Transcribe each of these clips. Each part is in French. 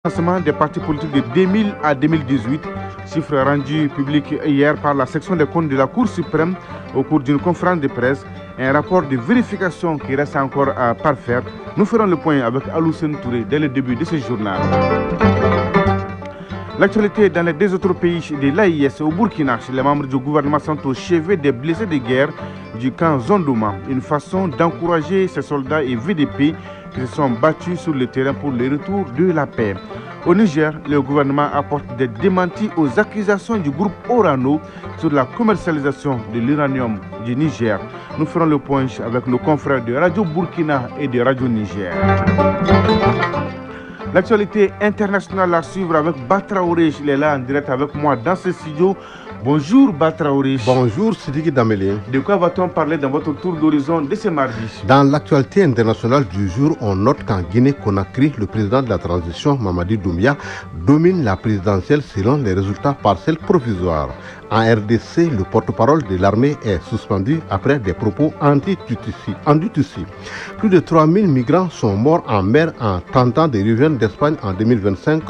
Financement des partis politiques de 2000 à 2018, chiffre rendu public hier par la section des comptes de la Cour suprême au cours d'une conférence de presse, un rapport de vérification qui reste encore à parfaire. Nous ferons le point avec Aloussène Touré dès le début de ce journal. L'actualité dans les deux autres pays de l'AIS au Burkina, les membres du gouvernement sont au chevet des blessés de guerre du camp Zondouma, une façon d'encourager ces soldats et VDP qui se sont battus sur le terrain pour le retour de la paix. Au Niger, le gouvernement apporte des démentis aux accusations du groupe Orano sur la commercialisation de l'uranium du Niger. Nous ferons le point avec nos confrères de Radio Burkina et de Radio Niger. L'actualité internationale à suivre avec Batraoré. Il est là en direct avec moi dans ce studio. Bonjour Batraoré. Bonjour Sidiki Dameli. De quoi va-t-on parler dans votre tour d'horizon de ce mardi? Dans l'actualité internationale du jour, on note qu'en Guinée-Conakry, le président de la transition, Mamadi Doumbia, domine la présidentielle selon les résultats partiels provisoires. En RDC, le porte-parole de l'armée est suspendu après des propos anti-Tutsi. Plus de 3000 migrants sont morts en mer en tentant de revenir d'Espagne en 2025,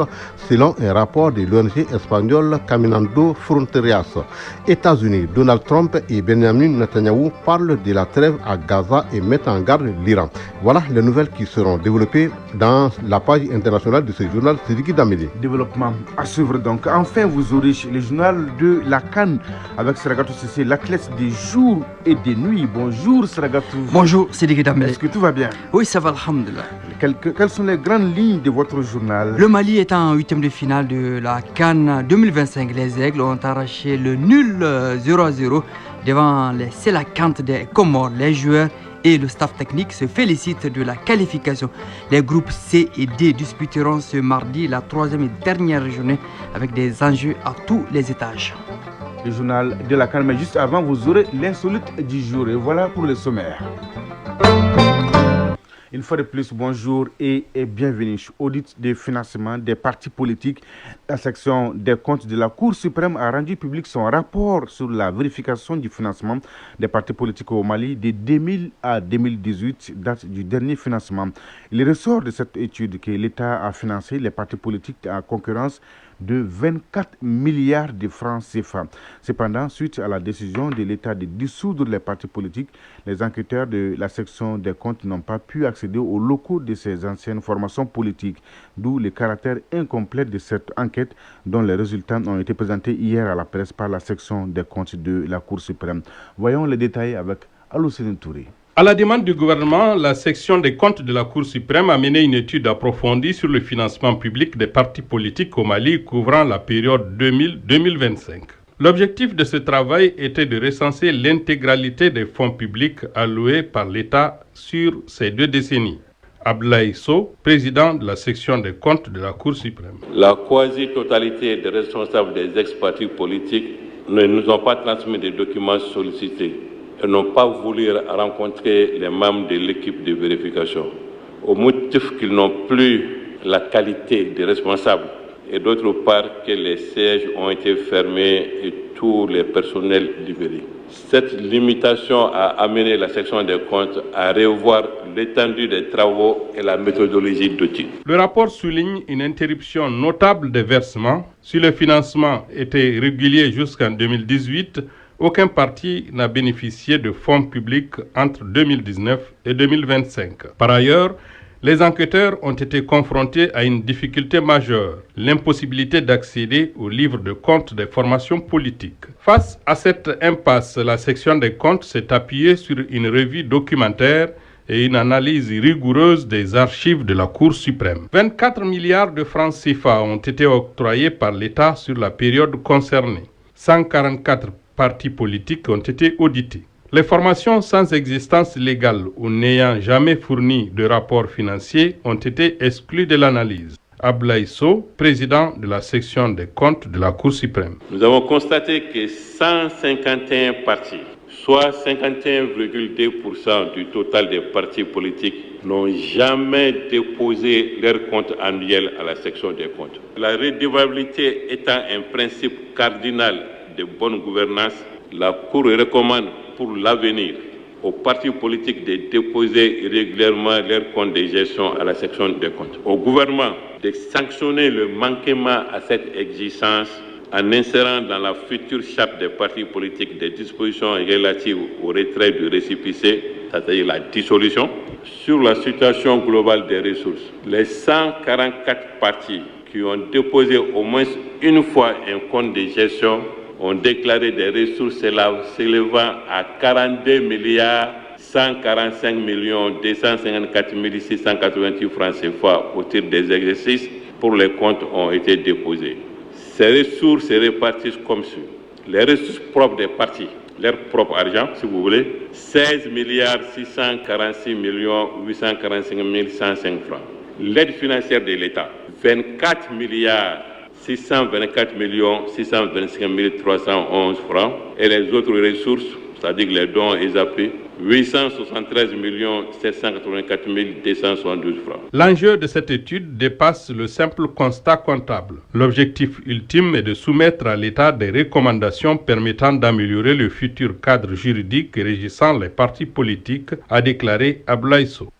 selon un rapport de l'ONG espagnole Caminando Fronteras. États-Unis, Donald Trump et Benjamin Netanyahu parlent de la trêve à Gaza et mettent en garde l'Iran. Voilà les nouvelles qui seront développées dans la page internationale de ce journal Sidiki Dameli. Développement à suivre donc. Enfin, vous aurez le journal de la Cannes avec Seragatou Sissé, l'athlète des jours et des nuits. Bonjour Seragatou. Bonjour Sidiki Dameli. Est-ce que tout va bien? Oui, ça va, alhamdulillah. Quelles sont les grandes lignes de votre journal? Le Mali est en huitième de finale de la Cannes 2025. Les Aigles ont arraché le nul 0-0 devant les Sélacantes des Comores. Les joueurs et le staff technique se félicitent de la qualification. Les groupes C et D disputeront ce mardi la troisième et dernière journée avec des enjeux à tous les étages. Le journal de la Cannes, mais juste avant, vous aurez l'insolite du jour. Et voilà pour le sommaire. Une fois de plus, bonjour et bienvenue. Audit de financement des partis politiques. La section des comptes de la Cour suprême a rendu public son rapport sur la vérification du financement des partis politiques au Mali de 2000 à 2018, date du dernier financement. Il ressort de cette étude que l'État a financé les partis politiques en concurrence de 24 milliards de francs CFA. Cependant, suite à la décision de l'État de dissoudre les partis politiques, les enquêteurs de la section des comptes n'ont pas pu accéder aux locaux de ces anciennes formations politiques, d'où le caractère incomplet de cette enquête dont les résultats ont été présentés hier à la presse par la section des comptes de la Cour suprême. Voyons les détails avec Aloussène Touré. À la demande du gouvernement, la section des comptes de la Cour suprême a mené une étude approfondie sur le financement public des partis politiques au Mali couvrant la période 2000-2025. L'objectif de ce travail était de recenser l'intégralité des fonds publics alloués par l'État sur ces 2 décennies. Abdoulaye Sow, président de la section des comptes de la Cour suprême. La quasi-totalité des responsables des ex-partis politiques ne nous ont pas transmis des documents sollicités et n'ont pas voulu rencontrer les membres de l'équipe de vérification, au motif qu'ils n'ont plus la qualité de responsables et d'autre part que les sièges ont été fermés et tous les personnels libérés. Cette limitation a amené la section des comptes à revoir l'étendue des travaux et la méthodologie d'audit. Le rapport souligne une interruption notable des versements. Si le financement était régulier jusqu'en 2018, aucun parti n'a bénéficié de fonds publics entre 2019 et 2025. Par ailleurs, les enquêteurs ont été confrontés à une difficulté majeure, l'impossibilité d'accéder au livre de compte des formations politiques. Face à cette impasse, la section des comptes s'est appuyée sur une revue documentaire et une analyse rigoureuse des archives de la Cour suprême. 24 milliards de francs CFA ont été octroyés par l'État sur la période concernée. 144 partis politiques ont été audités. Les formations sans existence légale ou n'ayant jamais fourni de rapport financier ont été exclues de l'analyse. Abdoulaye Sow, président de la section des comptes de la Cour suprême. Nous avons constaté que 151 partis, soit 51,2% du total des partis politiques, n'ont jamais déposé leur compte annuel à la section des comptes. La redevabilité étant un principe cardinal de bonne gouvernance, la Cour recommande pour l'avenir aux partis politiques de déposer régulièrement leurs comptes de gestion à la section des comptes. Au gouvernement de sanctionner le manquement à cette exigence en insérant dans la future charte des partis politiques des dispositions relatives au retrait du récépissé, c'est-à-dire la dissolution. Sur la situation globale des ressources, les 144 partis qui ont déposé au moins une fois un compte de gestion ont déclaré des ressources s'élevant à 42 milliards 145 254 688 francs CFA au titre des exercices pour les comptes ont été déposés. Ces ressources se répartissent comme suit. Les ressources propres des partis, leur propre argent, si vous voulez, 16 milliards 646 845 105 francs. L'aide financière de l'État, 24 milliards 624 625 311 francs. Et les autres ressources, c'est-à-dire les dons et appuis, 873 784 272 francs. L'enjeu de cette étude dépasse le simple constat comptable. L'objectif ultime est de soumettre à l'État des recommandations permettant d'améliorer le futur cadre juridique régissant les partis politiques, a déclaré Abdoulaye Sow.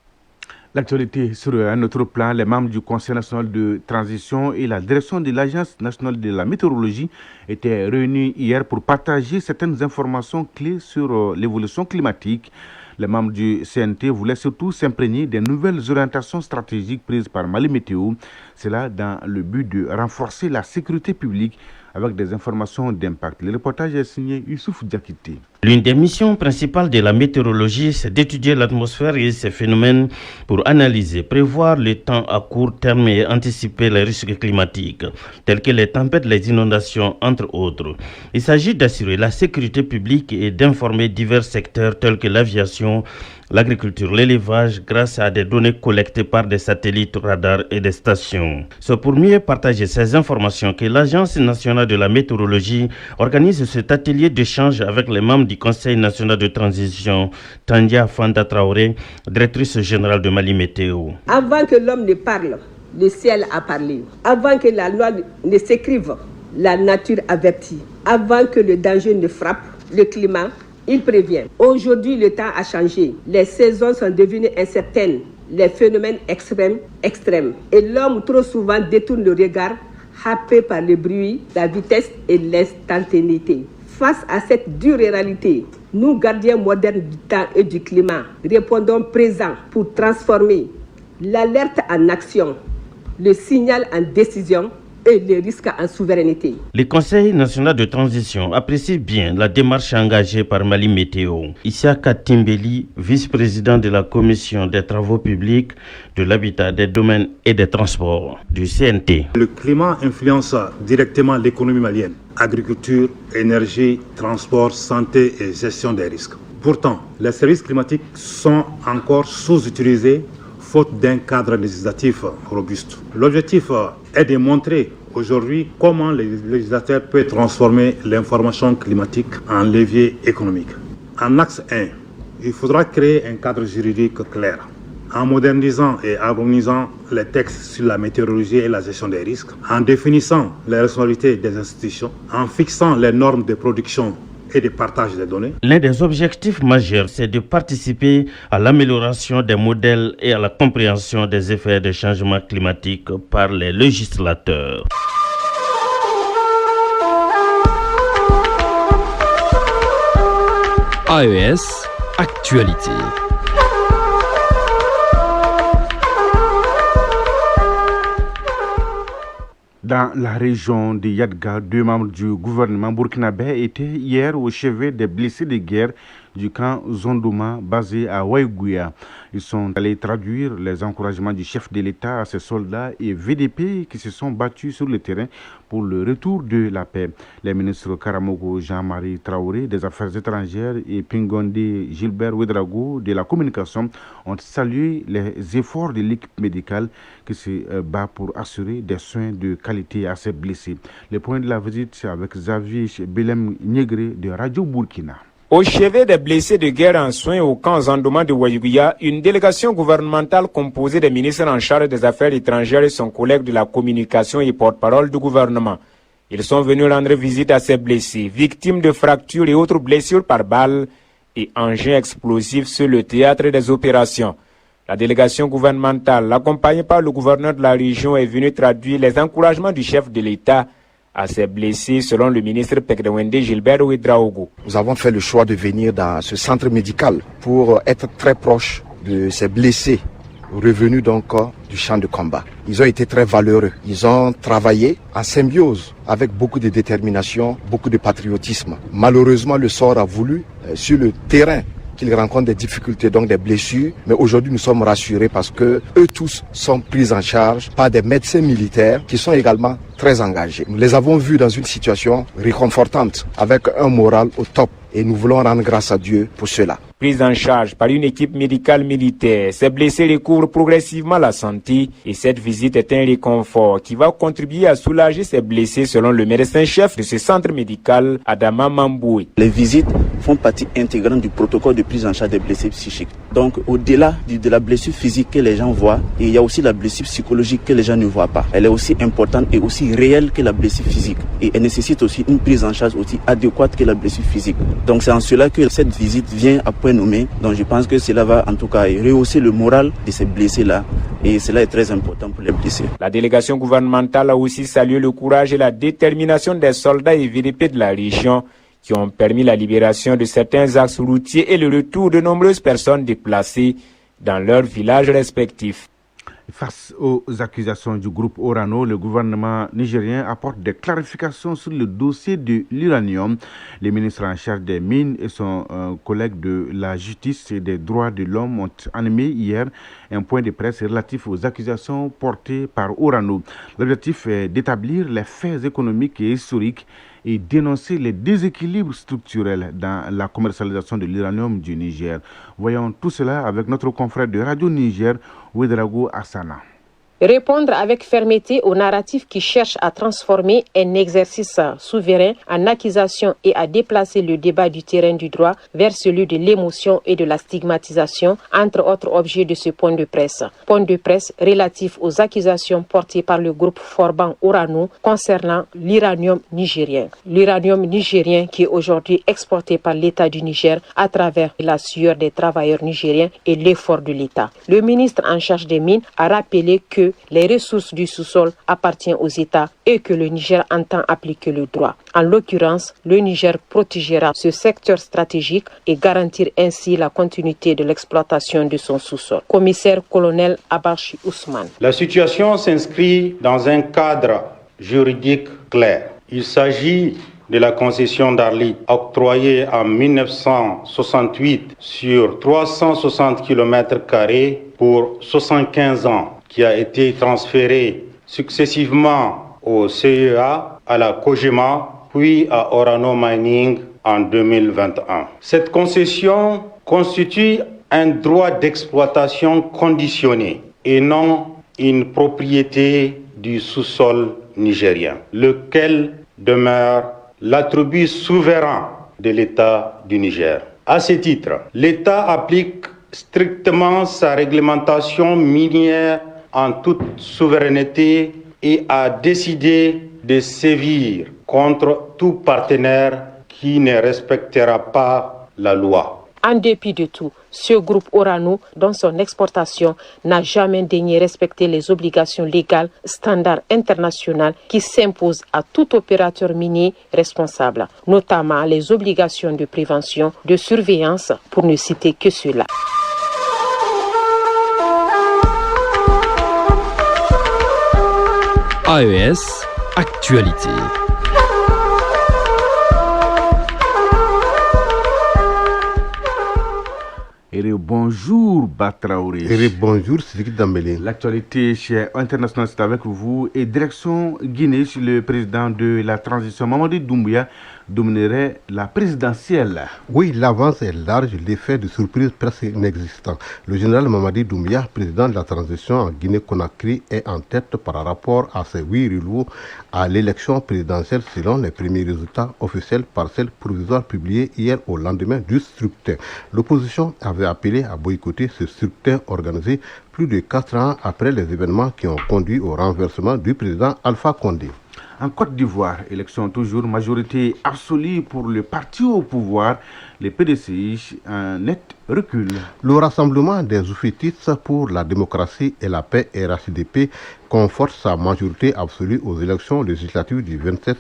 L'actualité sur un autre plan, les membres du Conseil national de transition et la direction de l'Agence nationale de la météorologie étaient réunis hier pour partager certaines informations clés sur l'évolution climatique. Les membres du CNT voulaient surtout s'imprégner des nouvelles orientations stratégiques prises par Mali Météo. Cela dans le but de renforcer la sécurité publique avec des informations d'impact. Le reportage est signé Youssouf Diakité. L'une des missions principales de la météorologie, c'est d'étudier l'atmosphère et ses phénomènes pour analyser, prévoir le temps à court terme et anticiper les risques climatiques, tels que les tempêtes, les inondations, entre autres. Il s'agit d'assurer la sécurité publique et d'informer divers secteurs tels que l'aviation, l'agriculture, l'élevage, grâce à des données collectées par des satellites, radars et des stations. C'est pour mieux partager ces informations que l'Agence nationale de la météorologie organise cet atelier d'échange avec les membres du Conseil national de transition, Tandia Fanda Traoré, directrice générale de Mali Météo. Avant que l'homme ne parle, le ciel a parlé. Avant que la loi ne s'écrive, la nature avertit. Avant que le danger ne frappe, le climat, il prévient. Aujourd'hui, le temps a changé. Les saisons sont devenues incertaines. Les phénomènes extrêmes. Et l'homme trop souvent détourne le regard, happé par le bruit, la vitesse et l'instantanéité. Face à cette dure réalité, nous, gardiens modernes du temps et du climat, répondons présents pour transformer l'alerte en action, le signal en décision et les risques en souveraineté. Le Conseil national de transition apprécie bien la démarche engagée par Mali Météo. Issaka Timbeli, vice-président de la Commission des travaux publics, de l'habitat, des domaines et des transports du CNT. Le climat influence directement l'économie malienne. Agriculture, énergie, transport, santé et gestion des risques. Pourtant, les services climatiques sont encore sous-utilisés faute d'un cadre législatif robuste. L'objectif est de montrer aujourd'hui comment les législateurs peuvent transformer l'information climatique en levier économique. En axe 1, il faudra créer un cadre juridique clair, en modernisant et harmonisant les textes sur la météorologie et la gestion des risques, en définissant les responsabilités des institutions, en fixant les normes de production et de partage des données. L'un des objectifs majeurs, c'est de participer à l'amélioration des modèles et à la compréhension des effets des changements climatiques par les législateurs. AES Actualité. Dans la région de Yadga, 2 membres du gouvernement burkinabé étaient hier au chevet des blessés de guerre du camp Zondouma basé à Waïgouya. Ils sont allés traduire les encouragements du chef de l'État à ses soldats et VDP qui se sont battus sur le terrain pour le retour de la paix. Les ministres Karamogo Jean-Marie Traoré des Affaires étrangères et Pingonde Gilbert Ouedraogo de la communication ont salué les efforts de l'équipe médicale qui se bat pour assurer des soins de qualité à ces blessés. Le point de la visite, c'est avec Xavier Belem Niégré de Radio Burkina. Au chevet des blessés de guerre en soins au camp Zondouma de Waïgouya, une délégation gouvernementale composée des ministres en charge des Affaires étrangères et son collègue de la communication et porte-parole du gouvernement. Ils sont venus rendre visite à ces blessés, victimes de fractures et autres blessures par balles, et engins explosifs sur le théâtre des opérations. La délégation gouvernementale, accompagnée par le gouverneur de la région, est venue traduire les encouragements du chef de l'État à ses blessés, selon le ministre Pekdewende Gilbert Ouedraogo. Nous avons fait le choix de venir dans ce centre médical pour être très proche de ces blessés revenus donc du champ de combat. Ils ont été très valeureux. Ils ont travaillé en symbiose avec beaucoup de détermination, beaucoup de patriotisme. Malheureusement, le sort a voulu, sur le terrain, qu'ils rencontrent des difficultés, donc des blessures. Mais aujourd'hui, nous sommes rassurés parce que eux tous sont pris en charge par des médecins militaires qui sont également très engagés. Nous les avons vus dans une situation réconfortante, avec un moral au top. Et nous voulons rendre grâce à Dieu pour cela. Prise en charge par une équipe médicale militaire, ces blessés recouvrent progressivement la santé et cette visite est un réconfort qui va contribuer à soulager ces blessés, selon le médecin-chef de ce centre médical, Adama Mamboué. Les visites font partie intégrante du protocole de prise en charge des blessés psychiques. Donc au-delà de la blessure physique que les gens voient, il y a aussi la blessure psychologique que les gens ne voient pas. Elle est aussi importante et aussi réelle que la blessure physique. Et elle nécessite aussi une prise en charge aussi adéquate que la blessure physique. Donc c'est en cela que cette visite vient à point nommé. Donc je pense que cela va en tout cas rehausser le moral de ces blessés-là. Et cela est très important pour les blessés. La délégation gouvernementale a aussi salué le courage et la détermination des soldats et VDP de la région qui ont permis la libération de certains axes routiers et le retour de nombreuses personnes déplacées dans leurs villages respectifs. Face aux accusations du groupe Orano, le gouvernement nigérien apporte des clarifications sur le dossier de l'uranium. Les ministres en charge des mines et son collègue de la justice et des droits de l'homme ont animé hier un point de presse relatif aux accusations portées par Orano. L'objectif est d'établir les faits économiques et historiques et dénoncer les déséquilibres structurels dans la commercialisation de l'uranium du Niger. Voyons tout cela avec notre confrère de Radio Niger, Ouedraogo Hassana. Répondre avec fermeté aux narratifs qui cherchent à transformer un exercice souverain en accusation et à déplacer le débat du terrain du droit vers celui de l'émotion et de la stigmatisation, entre autres objets de ce point de presse. Point de presse relatif aux accusations portées par le groupe Forban Orano concernant l'uranium nigérien. L'uranium nigérien qui est aujourd'hui exporté par l'État du Niger à travers la sueur des travailleurs nigériens et l'effort de l'État. Le ministre en charge des mines a rappelé que les ressources du sous-sol appartiennent aux États et que le Niger entend appliquer le droit. En l'occurrence, le Niger protégera ce secteur stratégique et garantir ainsi la continuité de l'exploitation de son sous-sol. Commissaire-colonel Abachi Ousmane. La situation s'inscrit dans un cadre juridique clair. Il s'agit de la concession d'Arlit octroyée en 1968 sur 360 km² pour 75 ans, qui a été transféré successivement au CEA, à la Cogema, puis à Orano Mining en 2021. Cette concession constitue un droit d'exploitation conditionné et non une propriété du sous-sol nigérien, lequel demeure l'attribut souverain de l'État du Niger. À ce titre, l'État applique strictement sa réglementation minière en toute souveraineté et a décidé de sévir contre tout partenaire qui ne respectera pas la loi. En dépit de tout, ce groupe Orano, dans son exportation, n'a jamais daigné respecter les obligations légales, standards internationaux qui s'imposent à tout opérateur minier responsable, notamment les obligations de prévention, de surveillance, pour ne citer que cela. AES Actualité. Bonjour Batraouri. Bonjour Sidiki Dambélé. L'actualité chez International, c'est avec vous. Et direction Guinée, sur le président de la transition, Mamadi Doumbouya, dominerait la présidentielle. Oui, l'avance est large, l'effet de surprise presque inexistant. Le général Mamadi Doumbouya, président de la transition en Guinée-Conakry, est en tête par rapport à ses 8 rivaux à l'élection présidentielle selon les premiers résultats officiels partiels provisoires publiés hier au lendemain du scrutin. L'opposition avait appelé à boycotter ce scrutin organisé plus de 4 ans après les événements qui ont conduit au renversement du président Alpha Condé. En Côte d'Ivoire, élection toujours, majorité absolue pour le parti au pouvoir, le PDCI, un net recul. Le Rassemblement des Oufétistes pour la démocratie et la paix, RHDP, conforte sa majorité absolue aux élections législatives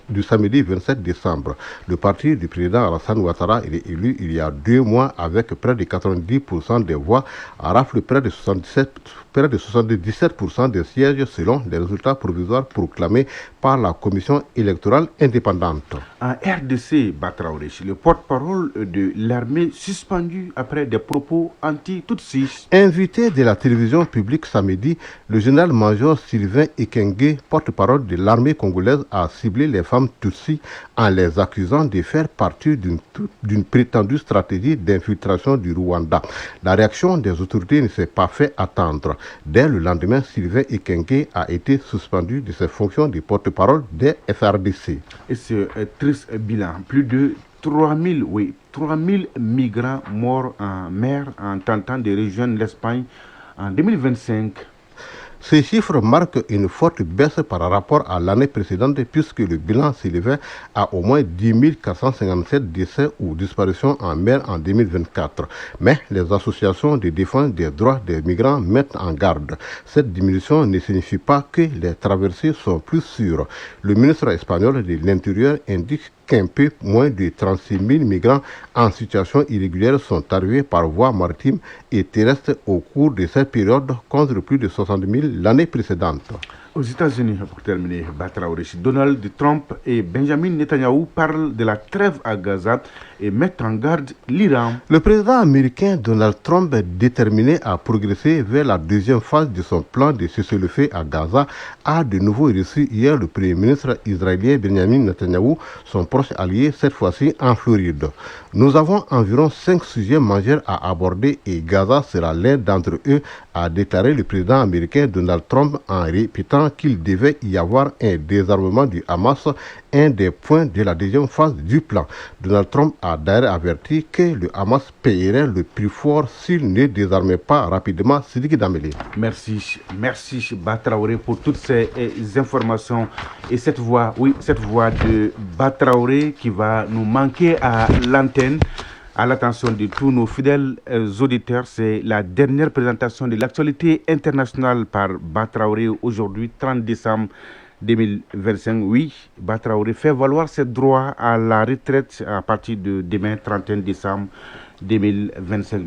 du samedi 27 décembre. Le parti du président Alassane Ouattara est élu il y a 2 mois avec près de 90% des voix, rafle près de 77% des sièges selon les résultats provisoires proclamés par la Commission électorale indépendante. En RDC, Batraoré, le porte-parole de l'armée suspendu après des propos anti-Tutsis. Invité de la télévision publique samedi, le général-major Sylvain Ekenge, porte-parole de l'armée congolaise, a ciblé les femmes Tutsis en les accusant de faire partie d'une prétendue stratégie d'infiltration du Rwanda. La réaction des autorités ne s'est pas fait attendre. Dès le lendemain, Sylvain Ekenge a été suspendu de ses fonctions de porte-parole des FRDC. Et ce triste bilan, plus de 3000 migrants morts en mer en tentant de rejoindre l'Espagne en 2025. Ces chiffres marquent une forte baisse par rapport à l'année précédente puisque le bilan s'élevait à au moins 10 457 décès ou disparitions en mer en 2024. Mais les associations de défense des droits des migrants mettent en garde. Cette diminution ne signifie pas que les traversées sont plus sûres. Le ministre espagnol de l'Intérieur indique qu'un peu moins de 36 000 migrants en situation irrégulière sont arrivés par voie maritime et terrestre au cours de cette période contre plus de 60 000 l'année précédente. Aux États-Unis, pour terminer, Donald Trump et Benjamin Netanyahu parlent de la trêve à Gaza et mettent en garde l'Iran. Le président américain Donald Trump est déterminé à progresser vers la deuxième phase de son plan de cessez-le-feu à Gaza, a de nouveau reçu hier le premier ministre israélien Benjamin Netanyahu, son proche allié, cette fois-ci en Floride. Nous avons environ 5 sujets majeurs à aborder et Gaza sera l'un d'entre eux, a déclaré le président américain Donald Trump en répétant qu'il devait y avoir un désarmement du Hamas, un des points de la deuxième phase du plan. Donald Trump a d'ailleurs averti que le Hamas paierait le prix fort s'il ne désarmait pas rapidement Sidiki Dambélé. Merci Batraoré pour toutes ces informations et cette voix de Batraoré qui va nous manquer à l'antenne. À l'attention de tous nos fidèles auditeurs, c'est la dernière présentation de l'actualité internationale par Batraoré aujourd'hui, 30 décembre 2025. Oui, Batraoré fait valoir ses droits à la retraite à partir de demain, 31 décembre 2025.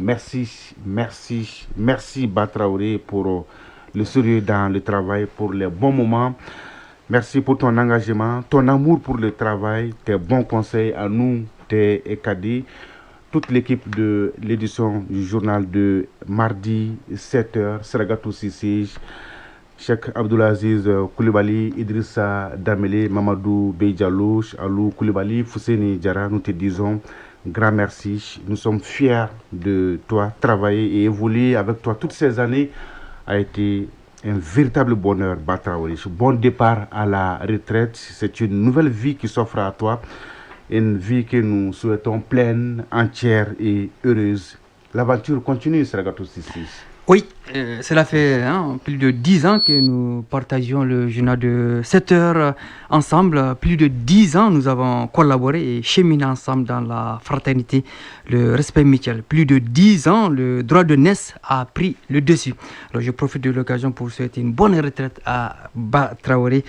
Merci Batraoré pour le sérieux dans le travail, pour les bons moments. Merci pour ton engagement, ton amour pour le travail, tes bons conseils à nous, tes cadets. Toute l'équipe de l'édition du journal de mardi 7h, Seragatou Sissi, Cheikh Abdoulaziz Koulibaly, Idrissa Dambélé, Mamadou Beidjalo, Alou Koulibaly, Fousseni Diarra, nous te disons grand merci. Nous sommes fiers de toi. Travailler et évoluer avec toi toutes ces années a été un véritable bonheur, Batraoré. Bon départ à la retraite. C'est une nouvelle vie qui s'offre à toi. Une vie que nous souhaitons pleine, entière et heureuse. L'aventure continue, Seragatou Sissi. Oui, cela fait plus de 10 ans que nous partagions le journal de 7 heures ensemble. Plus de 10 ans, nous avons collaboré et cheminé ensemble dans la fraternité, le respect mutuel. Plus de 10 ans, le droit de naissance a pris le dessus. Alors, je profite de l'occasion pour souhaiter une bonne retraite à Batraoré,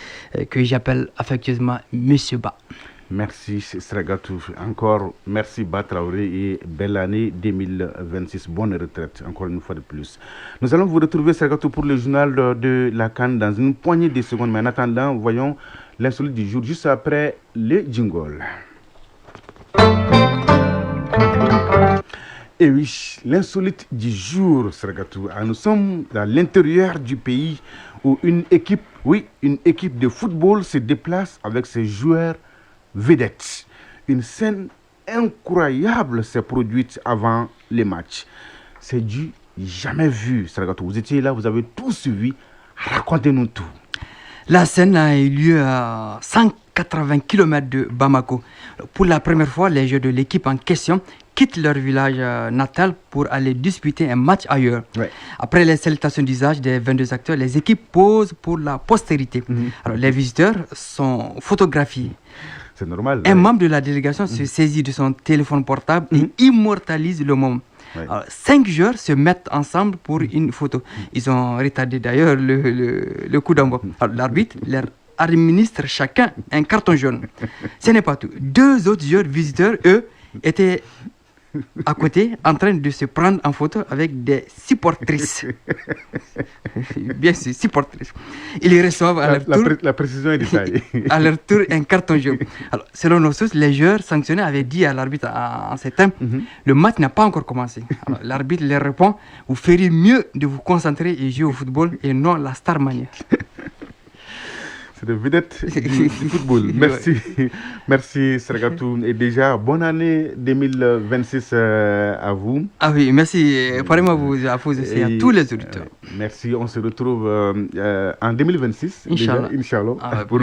que j'appelle affectueusement Monsieur Ba. Merci Seragatou. Encore merci Batraoré et belle année 2026. Bonne retraite, encore une fois de plus. Nous allons vous retrouver Seragatou pour le journal de la CAN dans une poignée de secondes. Mais en attendant, voyons l'insolite du jour juste après le jingle. Et oui, l'insolite du jour, Seragatou. Nous sommes dans l'intérieur du pays où une équipe de football se déplace avec ses joueurs vedettes. Une scène incroyable s'est produite avant les matchs. C'est du jamais vu, Seragatou. Vous étiez là, vous avez tout suivi. Racontez-nous tout. La scène a eu lieu à 180 km de Bamako. Pour la première fois, les joueurs de l'équipe en question quittent leur village natal pour aller disputer un match ailleurs. Ouais. Après les salutations d'usage des 22 acteurs, les équipes posent pour la postérité. Alors, les visiteurs sont photographiés. C'est normal. Un membre de la délégation se saisit de son téléphone portable et immortalise le moment. Ouais. Alors, 5 joueurs se mettent ensemble pour une photo. Ils ont retardé d'ailleurs le coup d'envoi. Alors, l'arbitre leur administre chacun un carton jaune. Ce n'est pas tout. 2 autres joueurs visiteurs, eux, étaient à côté en train de se prendre en photo avec des supportrices. Bien sûr, supportrices. Ils reçoivent à leur tour, la précision est détaillée. à leur tour un carton jaune. Alors, selon nos sources, les joueurs sanctionnés avaient dit à l'arbitre en ces termes, le match n'a pas encore commencé. Alors, l'arbitre leur répond, vous feriez mieux de vous concentrer et jouer au football et non la star mania. C'est des vedettes du football. Merci, merci Sergatou. Et déjà, bonne année 2026 à vous. Ah oui, merci. Pareillement à vous aussi, à tous les auditeurs. Merci, on se retrouve en 2026. Inch'Allah. Inch'Allah. Ah, Pour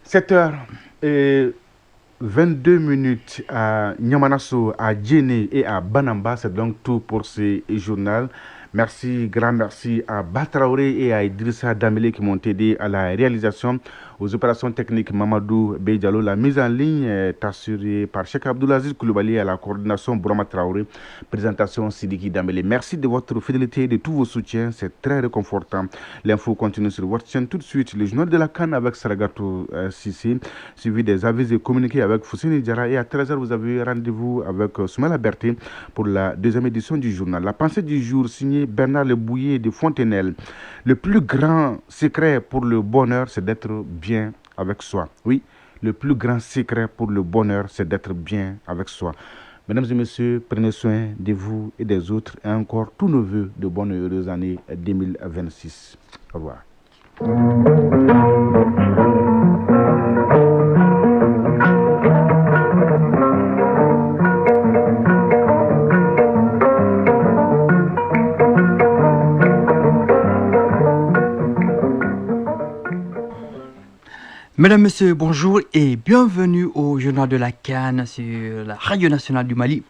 7h22 à Nyamanasso, à Djéné et à Banamba. C'est donc tout pour ce journal. Merci, grand merci à Batraoré et à Idrissa Damele qui m'ont aidé à la réalisation, aux opérations techniques Mamadou Beidjalo. La mise en ligne est assurée par Cheikh Abdoulaziz Koulibaly à la coordination Bourama Traoré, présentation Sidiki Damele. Merci de votre fidélité et de tous vos soutiens, c'est très réconfortant. L'info continue sur votre chaîne tout de suite. Le journal de la Cannes avec Saragato Sissi, suivi des avis et communiqués avec Foussini Diarra. Et à 13h, vous avez rendez-vous avec Soumela Berté pour la deuxième édition du journal. La pensée du jour signée Bernard Le Bouillet de Fontenelle. Le plus grand secret pour le bonheur, c'est d'être bien avec soi. Oui, le plus grand secret pour le bonheur, c'est d'être bien avec soi. Mesdames et messieurs, prenez soin de vous et des autres et encore tous nos vœux de bonne et heureuse année 2026. Au revoir. Mesdames, Messieurs, bonjour et bienvenue au Journal de la Cannes sur la Radio Nationale du Mali.